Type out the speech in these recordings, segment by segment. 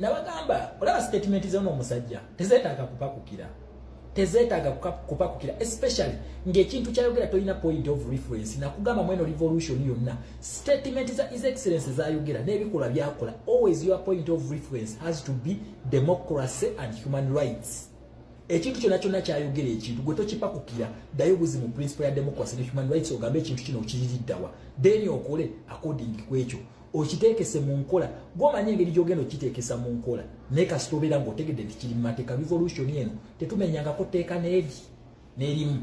Nabagamba olaba statement z'ono omusajja tezeetaaga kupakukira. Tezeetaaga kupakukira especially ng'ekintu kyayogera tolina point of reference nakugamba mweno revolution yonna statement za his excellency zayogera n'ebikola byakola always your point of reference has to be democracy and human rights. Ekintu kyonna kyayogera ekintu gwe tokipakukira ddayo buzi mu principle ya democracy and human rights ogambe ekintu kino okiririddawa then okole according kwekyo okiteekese mu nkola gw'omanyi engeri gy'ogenda okiteekesa mu nkola naye kasita obeera ng'otegedde nti kiri mu mateeka revolution eno tetumenyangako tteeka n'erimu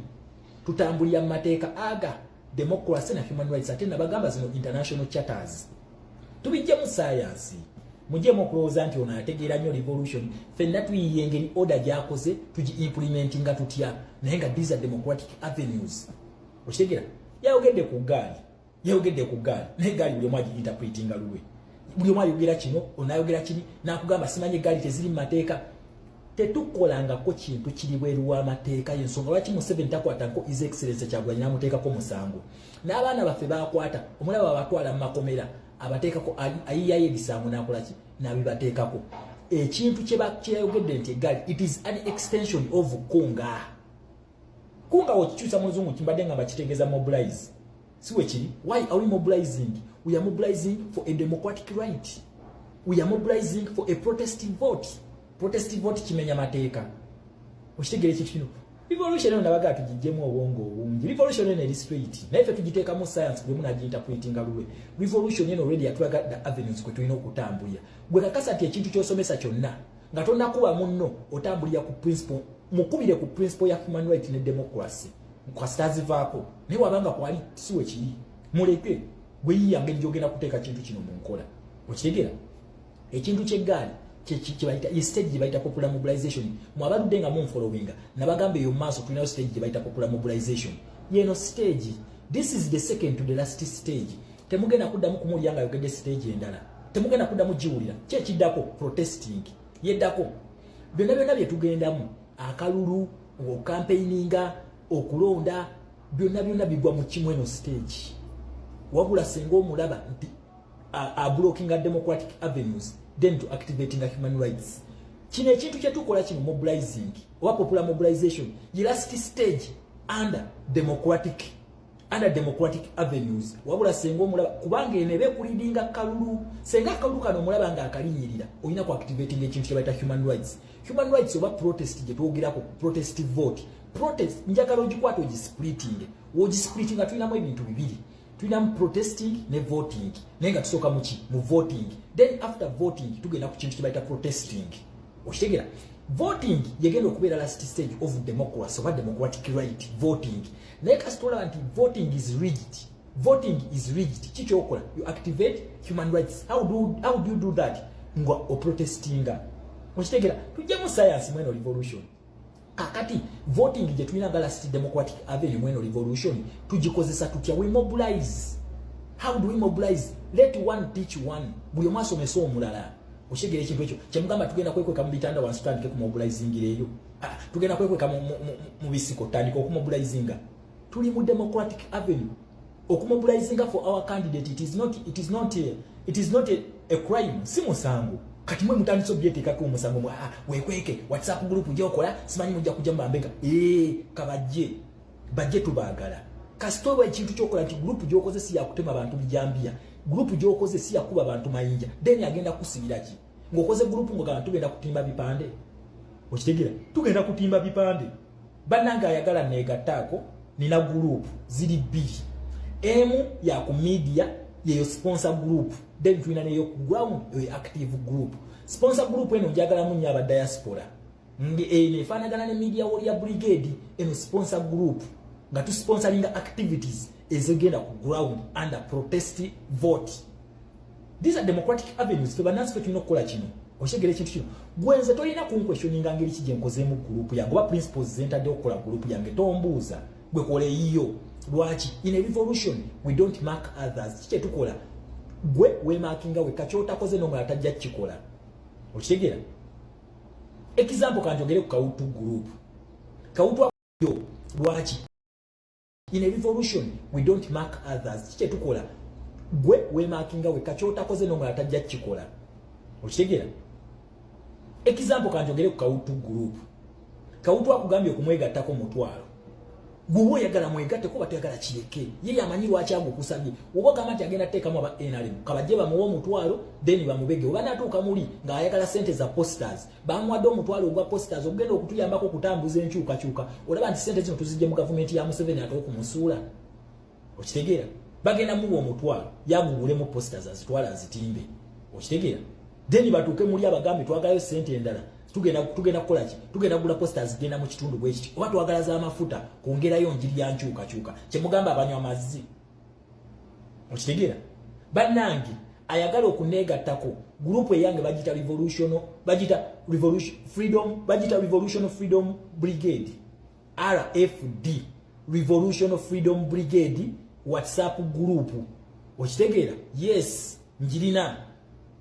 tutambulira mu mateeka aga democracy na human rights ate nabagamba zino international charters tubijjemu science mujjemu okulowooza nti ono ategeera nnyo revolution ffenna tuyiye engeri order gy'akoze tugi-implementinga tutya naye nga these are democratic avenues okitegeera yayogedde ku gaali naye gaali buli omu agi-interpretinga lulwe buli omu ayogera kino onayogera kiri nakugamba simanyi egaali teziri mu mateeka tetukolangako kintu kiri bweru w'amateeka y'ensonga lwaki Museveni takwatako his excellency Kyagulanyi n'amuteekako musango n'abaana baffe bakwata omulaba abatwala mu makomera abateekako ayiyayo ebisango n'akolaki n'abibateekako ekintu kyeyayogedde nti egaali it is an extension of kunga wokikyusa mu luzungu kimbadde nga bakitegeeza mobilize siwe kiri why are we mobilizing? We are mobilizing for a democratic right. We are mobilizing for a protesting vote. Protesting vote kimenya mateeka okitegere ekintu kino revolution eno nabaga tugijjemu obwongo obungi revolution eno eri straight naye ffe tugiteeka mu science bwe munagi-interpretinga luwe revolution eno already yatulaga the avenues kwe tulina okutambulira gwe kakasa nti ekintu ky'osomesa kyonna nga tonakuba munno otambulira ku principle mukubire ku principle ya human right ne democracy kasitazivaako naye wabanga kwali siwe kiri muleke gwe yiyange gy'ogenda kuteeka kintu kino mu nkola okitegera ekintu ky'eggaali kibayita stage gye bayita popular mobilization mwabaludde nga munfollowinga nabagamba eyo maaso tulinayo stage gye bayita popular mobilization yeno stage this is the second to the last stage temugenda kuddamu kumulya nga yogedde stage endala temugenda kuddamu giwulira kyekiddako protesting yeddako byonna bye tugendamu akalulu okampaininga okulonda byonna bigwa mu kimu eno stage wabula senga omulaba nti blocking democratic avenues then to activating human rights kino ekintu kyetukola kino mobilizing oba popular mobilization ye last stage under democratic avenues wabula senga omulaba kubanga eno ebekulidinga kalulu senga kalulu kano omulaba nga akalinyirira olina ku activating ekintu kyebayita human rights oba protest gye twogerako protest vote protest njagala ogikwata ogisplitting tulinamu ebintu bibiri tulinamu protesting ne voting naye nga tusooka mu voting then after voting tugenda ku kintu kyebayita protesting okitegera voting yegenda okubeera last stage of democracy oba democratic right voting naye kasitolaba nti voting is rigged kikyokola you activate human rights how do you do that nga oprotestinga okitegera tujja mu science mweno revolution kakati voting gye tulina nga last democratic avenue mweno revolution tugikozesa tutya we mobilize how do we mobilize let one teach one buli omu asomesa omulala okitegera ekintu ekyo kyemugamba tugenda kwekweka mu bitanda wansi tutandike ku mobilizingireeyo tugenda kwekweka mu bisiko tutandike okumobilizinga tuli mu democratic avenue okumobilizinga for our candidate it is not a crime si musango kati mwe mutandise obyeteekako omusango wekweke whatsapp group gyokola simanyi mujja kujja mbambenga bajje tubaagala kasita oba ekintu kyokola nti group gyokoze si yakutema abantu bijambiya group gyokoze si yakuba abantu mayinja then agenda kusibira ki ng'okoze group ng'ogamba tugenda kutimba bipande okitegera tugenda kutimba bipande bannanga ayagala neegattaako nina group ziri bbiri emu ya ku media yeyo sponsor group then tulina neyo ku ground active group sponsor group eno njagalamu nnyo aba diaspora nefaanagana ne media warrior brigade eno sponsor group nga tusponsoringa activities ezigenda ku ground under protest vote these are democratic avenues fe banansi fe tulina okukola kino okitegera ekintu kino gwenze tolina kunkwestioninga ngeri ki gye nkozeemu group yange oba principles zentadde okukola group yange tombuuza gwe kole yiyo lwaki in a revolution we don't mark others kiki tukola gwe wemarkinga we kakyotakoze n'omulala tajja kukikola okitegera example kanjogere ku kawutu group kawutu yo lwaki in a revolution we don't mark others kiki tukola gwe wemarkinga we kakyotakoze n'omulala tajja kukikola okitegera example kanjogere ku Kawutu group. Kawutu akugambye okumwegattako mutwalo. Gwe yagala mwegatte ko batagala kireke. Ye amanyi lwaki agukusabye. Oba kamati agenda tekamu aba NRM. Kabaje bamuwa omutwalo then bamubege. Oba natuuka muli nga ayagala sente za posters. Bamwadde omutwalo ogwa posters ogenda okutuyambako kutambuza enkyukakyuka. Olaba nti sente zino tuzijje mu government ya Museveni at'okumusuula. Okitegeera? Bagenda muwa omutwalo yagugulemu posters azitwala azitimbe. Okitegeera? Then batuuke muli abagambi twagalayo sente endala. Tugenda kukola ki? Tugenda kugula posters genda mu kitundu bwe kiti. Oba twagala za amafuta kwongerayo njiri ya nkyukakyuka. Kye mugamba abanywa amazzi. Okitegeera? Bannange ayagala okuneegattako group eyange bagita Revolution Freedom Brigade RFD Revolution Freedom Brigade WhatsApp group. Okitegeera? Yes, njirina.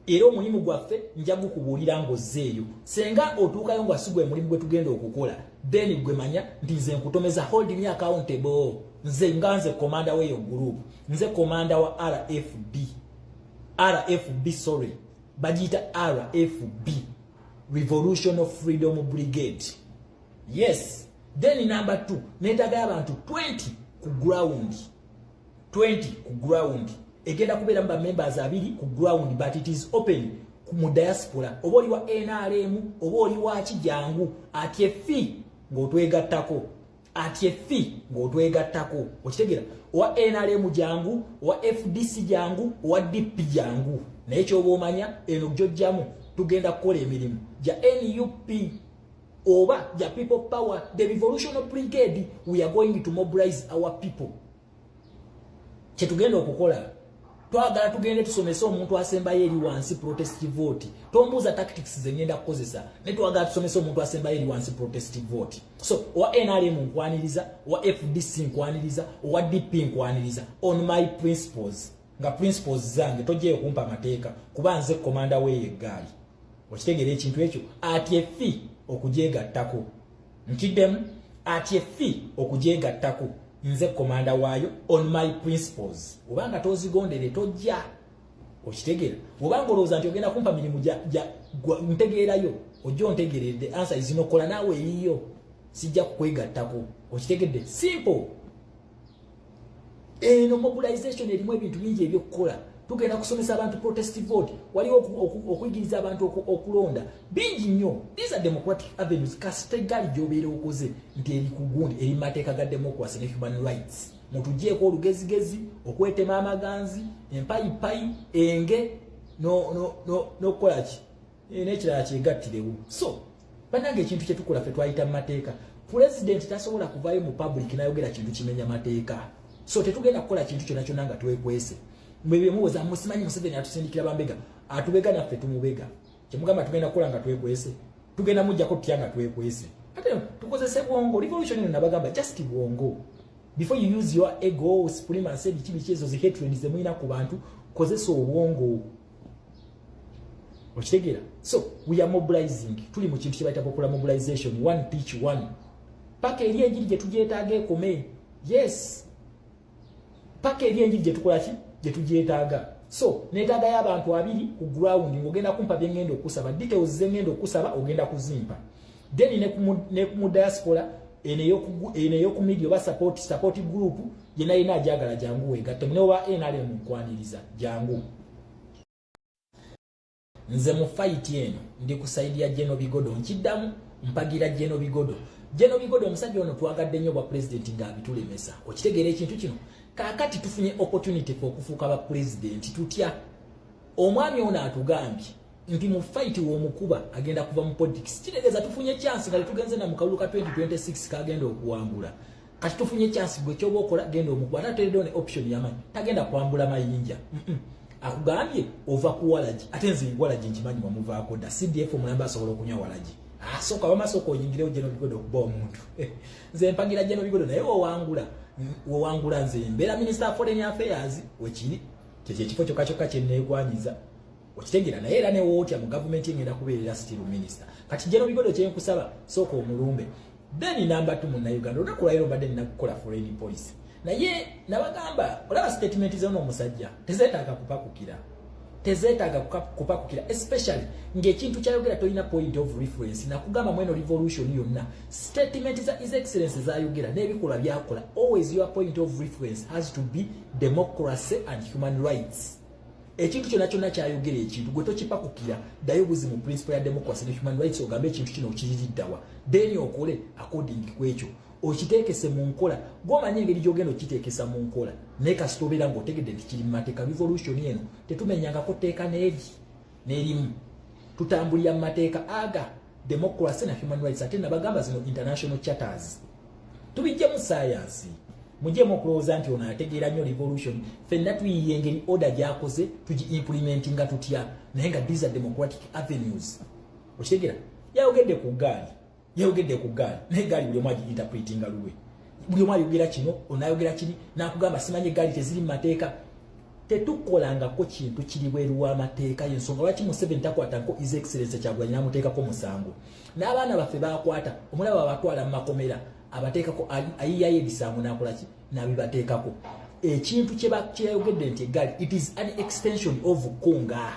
Era omulimu gwaffe nja gukubuulira ngozeeyo. Senga otuukayo ngo asigwe mulimu gwe tugenda okukola. Then gwe manya nti nze nkutomeza hold me accountable. Nze nganze commander w'eyo group. Nze commander wa RFB sorry. Bagita RFB Revolution of Freedom Brigade. Yes. Then number 2. Netaga abantu 20 ku ground. 20 ku ground. Egenda kubeera mba members abiri ku ground but it is open mu diaspora. Oba oli wa NRM, oba oli wa Kijangu, atyefi ng'otwegattako. Okitegeera? Owa NRM jangu, owa FDC jangu, owa DP jangu. Naye ky'oba omanya eno gy'ojjamu tugenda kukola emirimu gya NUP oba gya People Power, the Revolutionary Brigade. We are going to mobilize our people. Kye tugenda okukola twagala tugende tusomesa omuntu asembayo eri wansi protest vote. Tombuuza tactics zenyenda kukozesa. Ne twagala tusomesa omuntu asembayo eri wansi protest vote. So owa NRM nkwaniriza, owa FDC nkwaniriza, owa DP nkwaniriza on my principles. Nga principles zange tojje okumpa mateeka kuba nze komanda w'egaali. Okitegeera ekintu ekyo atyefi okujegattako. Nkiddemu atyefi okujegattako. Nze komanda waayo on my principles. Obanga tozigondere tojja. Okitegeera? Obanga olowooza nti ogenda kumpa mirimu ntegeerayo ojja ontegeerede answer izinokola naawe eyiyo sijja kukwegattako. Okitegedde? Simple. Eno mobilization erimu ebintu bingi ebyokukola. Tugenda kusomesa abantu protest vote. Waliwo okuyigiriza abantu okulonda. Bingi nnyo. These are democratic avenues. Kastegali gy'obeera okoze nti eri ku gundi eri mateeka ga democracy ne human rights. Mutugyeko olugezigezi, okwetema amaganzi, empayipayi, enge, n'okukola ki? N'ekirala kyegattirewo. So, bannange ekintu kye tukola ffe twayita mu mateeka. President tasobola kuvaayo mu public n'ayogera kintu kimenya mateeka. So tetugenda kukola kintu kyonna kyonna nga twekwese. Mwebye muwoza musimanyi Museveni atusindikira bambega. Atubega naffe tumubega. Kyemugamba tugenda kukola nga twekwese. Tugenda mujjako tutya nga twekwese. Ate tukozese bwongo. Revolution eno nabagamba just bwongo. Before you use your ego, supremacy, bichi ezo zi hatred zemuyina ku bantu, kozesa obwongo. Okitegeera? So we are mobilizing. Tuli mu kintu kyebayita popular mobilization. One teach one. Paka eri enjiri gye tugyetaaga ekome. Yes. Paka eri enjiri gye tukola ki? Gye tugyetaaga. So neetaaga y'abantu abiri ku ground ng'ogenda kumpa bye ngenda okusaba. Details ze ngenda okusaba ogenda kuzimpa. Then ne ku diaspora eneyo ku media ba support group yena ina ajagala jangu wegatte mune wa NRM nkwaniriza jangu. Nze mu fight eno ndi kusaidia General Bigodo nkiddamu mpagira General Bigodo. General Bigodo omusajja ono twagadde nnyo bwa president ng'abitulemesa. Okitegeera ekintu kino kakati tufunye opportunity for kufuuka ba president tutya. Omwami ono atugambye nti mu fight w'omukuba agenda kuva mu politics. Kitegeeza tufunye chance nga tugenze na mukalulu ka 2026 kagenda okuwangula. Kati tufunye chance gwe kyoba okola genda omukuba. Atateredde ne option yamanyi tagenda kwambula mayinja. Akugambye ova ku walaji. Ate nze walaji nkimanyi wamuvaako dda. CDF omulamba asobola okunywa walaji. Soka bamasoko oyingirewo General Bigodo okuba omuntu. Nze mpagira General Bigodo naye wowangula nze mbeera Minister of Foreign Affairs wekiri kyekifo kyokka kyenneegwanyiza. Okitegeera naye era ne wootya mu government engenda kubeerera still minister. Kati General Bigodo kyenkusaba sooka omulumbe. Then number 2 mu Uganda olunaku lwaleero mbadde nina kukola foreign policy. Naye nabagamba olaba statement z'ono omusajja tezeetaaga kupakukira. tezeetaaga kupakukira, especially ng'ekintu kyayogera tolina point of reference. Nakugamba mweno revolution yonna statement za his excellency zayogera n'ebikolwa byakola, always your point of reference has to be democracy and human rights. Ekintu kyonna kyonna kyayogera ekintu gwe tokipakukira, ddayo buzi mu principle ya democracy and human rights ogambe ekintu kino kiriddawa, then okole according kwekyo okiteekese mu nkola. Gw'omanyi engeri gy'ogenda okiteekesa mu nkola naye kasita obeera ng'otegedde nti kiri mu mateeka. Revolution eno tetumenyangako tteeka n'erimu, tutambulira mu mateeka aga democracy na human rights. Ate nabagamba zino international charters tubijjemu science, mujjemu okulowooza nti ono ategeera nnyo revolution. Ffenna tuyiye engeri order gy'akoze tugi-implementinga tutya, naye nga these are democratic avenues. Okitegeera yayogedde ku ggaali naye eggaali buli omu agi-interpretinga lulwe. Buli omu ayogera kino, onayogera kini, n'akugamba simanyi eggaali teziri mu mateeka. Tetukolangako kintu kiri bweru w'amateeka y'ensonga lwaki Museveni takwatako his excellency Kyagulanyi n'amuteekako musango. N'abaana baffe bakwata omulaba abatwala mu makomera abateekako ayiyayo ebisango n'akolaki n'abibateekako. Ekintu kye yayogedde nti eggaali it is an extension of Konga.